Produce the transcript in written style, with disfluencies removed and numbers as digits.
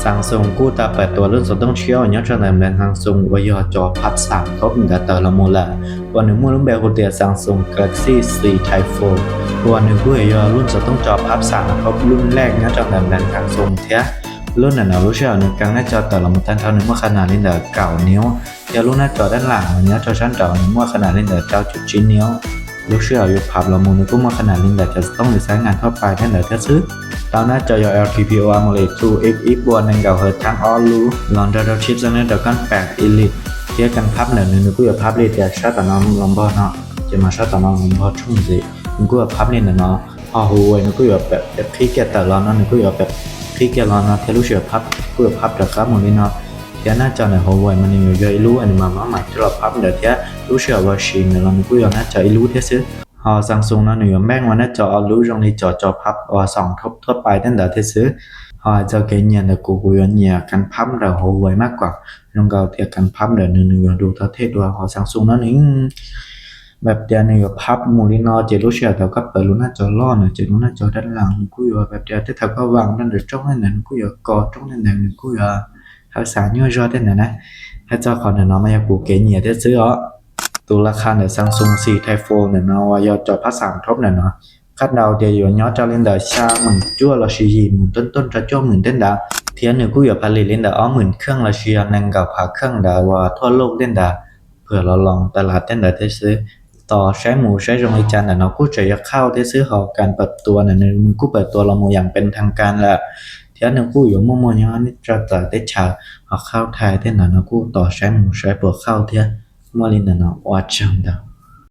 ซังซุงกู้ตาเปิดตัวรุ่นสุดต้องเชี่ยวย้อนจากนั้นซังซุงวายจอพับสามทบกับเตอร์ละมูละวันหนึ่งมูลุ่มแบบเดียซังซุง Galaxy C Type 4วันหนึ่งกู้ยอรุ่นสุดต้องจอพับสามทบรุ่นแรกย้อนจากนั้นซังซุงเทียรุ่นนั้นเรารู้เชี่ยวหนึ่งกลางหน้าจอเตอร์ละมูตันเท่าหนึ่งเมื่อขนาดลิ้นเดอ9 นิ้วเทียรุ่นหน้าจอด้านหลังมันย้อนจอชั้นเตอร์หนึ่งเมื่อขนาดลิ้นเดอ9.9 นิ้วรู้เชี่ยวอยู่พับละมูนึกว่าขนาดลิ้นเดอจะต้องใช้งานทั่วไปนั่นเดอจะซื้อตอนหน้าจอ LTPO AMOLED 2xx บวกหนึ่งกับเฮิร์ตทั้งออลูลอนดอร์ชิปซันเดอร์กันแปดอิลิทเทียกันพับหนึ่งนึกว่าพับเลยแต่ชาติน้องลอมบอเนาะจะมาชาติน้องลอมบอชุ่มสินึกว่าพับเลยเนาะพอหัวนึกว่าแบบคลิกแกแต่ร้อนเนาะนึกว่าแบบคลิกแกร้อนเนาะเทรู้เชื่อพับกูพับแต่ครับหมดเลยเนาะเทียหน้าจอในหัวมันยังอยู่รู้อันนี้มาใหม่ที่เราพับเดี๋ยวเทียรู้เชื่อว่าชินเรานึกว่าหน้าจอรู้เทียซื้อซังซุงnó nửaแม่งวันนั้นจอรู้ตรงนี้จอพับว่าสองทบทั่วไปตั้งแต่ที่ซื้อจะเกี่ยนแต่กูเนี่ยกันพับเราหัวไวมากกว่าลองเอาเทียกันพับเดี๋ยวเนื้อดูเท่ด้วยซังซุงnóนี่แบบเดียวเนื้อพับมูลินอเจรู้เชื่อแต่ก็เปิดรู้หน้าจอล้อเนอะเจรู้หน้าจอด้านหลังกูอยู่แบบเดียวที่ถ้าก็วางนั่นเดี๋ยวจ้องนั่นนั่นกูอยู่กอจ้องนั่นนั่นกูอยู่ภาษาเนื้อจอได้นั่นนะถ้าเจ้าขอเนี่ยน้องมาอยากกูเกี่ยนเนี่ยที่ซื้อตัวราคาเนี่ยซังซุง4 Type 4เนี่ยเนาะว่ายอดจอพัสามทบเนี่ยเนาะคาดเดาเดียวอยู่ย้อนจะเล่นเดอชาเหมือนจั่วเราชีหมื่นต้นจะจั่วหมื่นเต้นดาเทียนหนึ่งกูอยู่ผลิตเล่นเดอหมื่นเครื่องเราเชียร์นั่งกับผาเครื่องดาว่าทั่วโลกเล่นดาเผื่อเราลองตลาดเต้นเดอได้ซื้อต่อใช้หมูใช้โรงจานเนี่ยเนาะกูจะอยากเข้าได้ซื้อหอการเปิดตัวเนี่ยนึงกูเปิดตัวเราหมูอย่างเป็นทางการแหละเทียนหนึ่งกูอยู่มั่วๆย้อนนี่จะได้ชาหอเข้าไทยเต้นเนาะกูต่อใช้หมูใช้ปลวกเข้าเทียน莫里的呢，我真的。